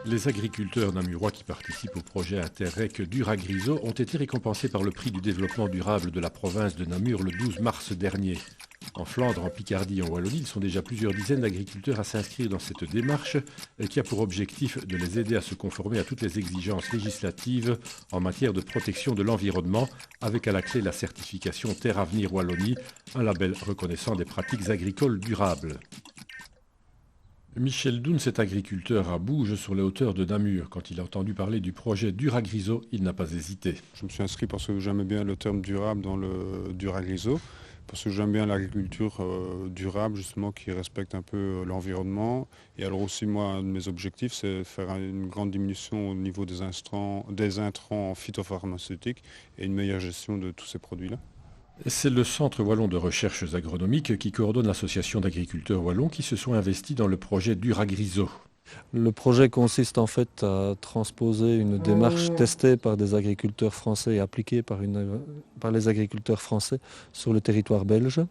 Les agriculteurs namurois qui participent au projet Interreg Duragriso ont été récompensés par le prix du développement durable de la province de Namur le 12 mars dernier. En Flandre, en Picardie et en Wallonie, ils sont déjà plusieurs dizaines d'agriculteurs à s'inscrire dans cette démarche qui a pour objectif de les aider à se conformer à toutes les exigences législatives en matière de protection de l'environnement, avec à la clé la certification Terre Avenir Wallonie, un label reconnaissant des pratiques agricoles durables. Michel Doun, cet agriculteur à Bouge, sur les hauteurs de Namur. Quand il a entendu parler du projet Duragriso, il n'a pas hésité. Je me suis inscrit parce que j'aimais bien le terme durable dans le Duragriso, parce que j'aime bien l'agriculture durable, justement, qui respecte un peu l'environnement. Et alors aussi, moi, un de mes objectifs, c'est de faire une grande diminution au niveau des intrants phytopharmaceutiques et une meilleure gestion de tous ces produits-là. C'est le Centre wallon de recherches agronomiques qui coordonne l'association d'agriculteurs wallons qui se sont investis dans le projet Duragriso. Le projet consiste en fait à transposer une démarche testée par des agriculteurs français et appliquée par les agriculteurs français sur le territoire belge.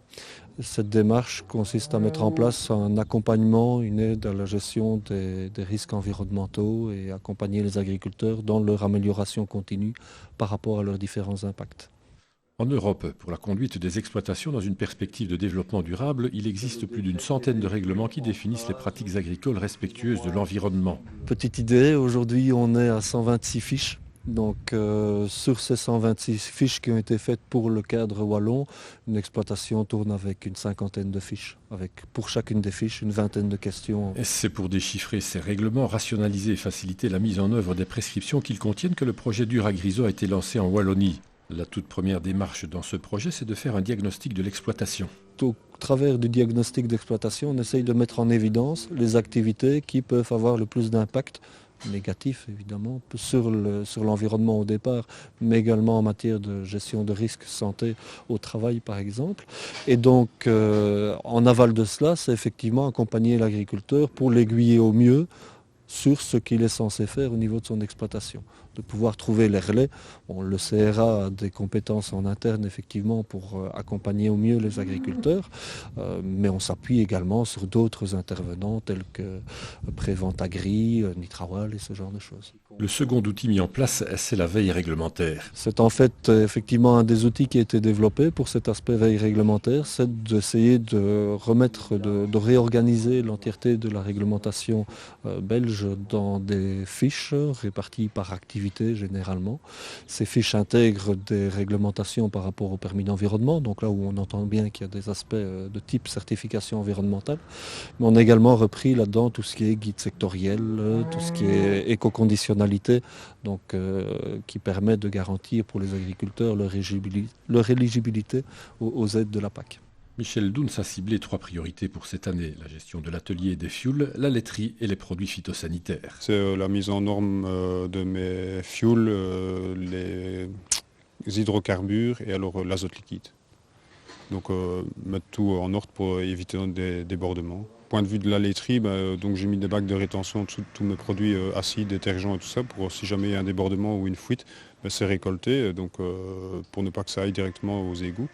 Cette démarche consiste à mettre en place un accompagnement, une aide à la gestion des risques environnementaux et accompagner les agriculteurs dans leur amélioration continue par rapport à leurs différents impacts. En Europe, pour la conduite des exploitations dans une perspective de développement durable, il existe plus d'une centaine de règlements qui définissent les pratiques agricoles respectueuses de l'environnement. Petite idée, aujourd'hui on est à 126 fiches. Donc sur ces 126 fiches qui ont été faites pour le cadre wallon, une exploitation tourne avec une cinquantaine de fiches, avec pour chacune des fiches une vingtaine de questions. Et c'est pour déchiffrer ces règlements, rationaliser et faciliter la mise en œuvre des prescriptions qu'ils contiennent que le projet Duragriso a été lancé en Wallonie. La toute première démarche dans ce projet, c'est de faire un diagnostic de l'exploitation. Au travers du diagnostic d'exploitation, on essaye de mettre en évidence les activités qui peuvent avoir le plus d'impact négatif, évidemment, sur l'environnement au départ, mais également en matière de gestion de risques santé au travail, par exemple. Et donc, en aval de cela, c'est effectivement accompagner l'agriculteur pour l'aiguiller au mieux sur ce qu'il est censé faire au niveau de son exploitation, de pouvoir trouver les relais. Bon, le CRA a des compétences en interne effectivement pour accompagner au mieux les agriculteurs, mais on s'appuie également sur d'autres intervenants tels que Prévente Agri, Nitrawal et ce genre de choses. Le second outil mis en place, c'est la veille réglementaire. C'est en fait effectivement un des outils qui a été développé pour cet aspect veille réglementaire, c'est d'essayer de remettre, de réorganiser l'entièreté de la réglementation belge dans des fiches réparties par activité généralement. Ces fiches intègrent des réglementations par rapport au permis d'environnement, donc là où on entend bien qu'il y a des aspects de type certification environnementale, mais on a également repris là-dedans tout ce qui est guide sectoriel, tout ce qui est éco-conditionnalité, donc qui permet de garantir pour les agriculteurs leur éligibilité aux aides de la PAC. Michel Doun a ciblé 3 priorités pour cette année, la gestion de l'atelier et des fuels, la laiterie et les produits phytosanitaires. C'est la mise en norme de mes fuels, les hydrocarbures et alors l'azote liquide. Donc mettre tout en ordre pour éviter des débordements. Point de vue de la laiterie, donc j'ai mis des bacs de rétention dessous de tous mes produits acides, détergents et tout ça, pour si jamais il y a un débordement ou une fuite, c'est récolté, donc pour ne pas que ça aille directement aux égouts.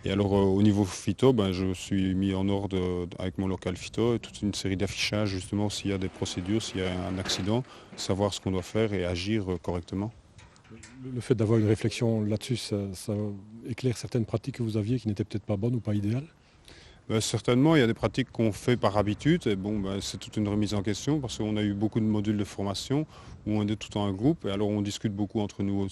Et alors au niveau phyto, je suis mis en ordre avec mon local phyto, toute une série d'affichages justement s'il y a des procédures, s'il y a un accident, savoir ce qu'on doit faire et agir correctement. Le fait d'avoir une réflexion là-dessus, ça éclaire certaines pratiques que vous aviez qui n'étaient peut-être pas bonnes ou pas idéales? Certainement, il y a des pratiques qu'on fait par habitude et c'est toute une remise en question parce qu'on a eu beaucoup de modules de formation où on est tout en groupe et alors on discute beaucoup entre nous,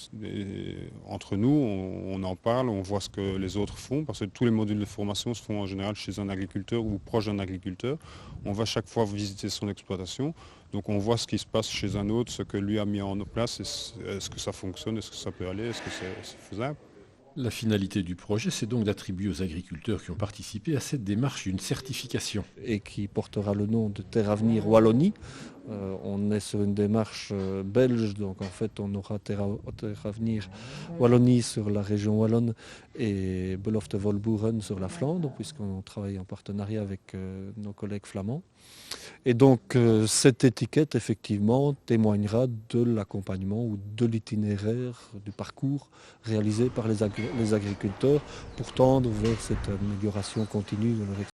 on en parle, on voit ce que les autres font parce que tous les modules de formation se font en général chez un agriculteur ou proche d'un agriculteur. On va chaque fois visiter son exploitation, donc on voit ce qui se passe chez un autre, ce que lui a mis en place, est-ce que ça fonctionne, est-ce que ça peut aller, est-ce que c'est faisable. La finalité du projet, c'est donc d'attribuer aux agriculteurs qui ont participé à cette démarche une certification. Et qui portera le nom de Terre Avenir Wallonie. On est sur une démarche belge, donc en fait on aura Terre Avenir Wallonie sur la région wallonne et Belofte Volboeren sur la Flandre, puisqu'on travaille en partenariat avec nos collègues flamands. Et donc cette étiquette effectivement témoignera de l'accompagnement ou de l'itinéraire, du parcours réalisé par les agriculteurs pour tendre vers cette amélioration continue de leur exploitation.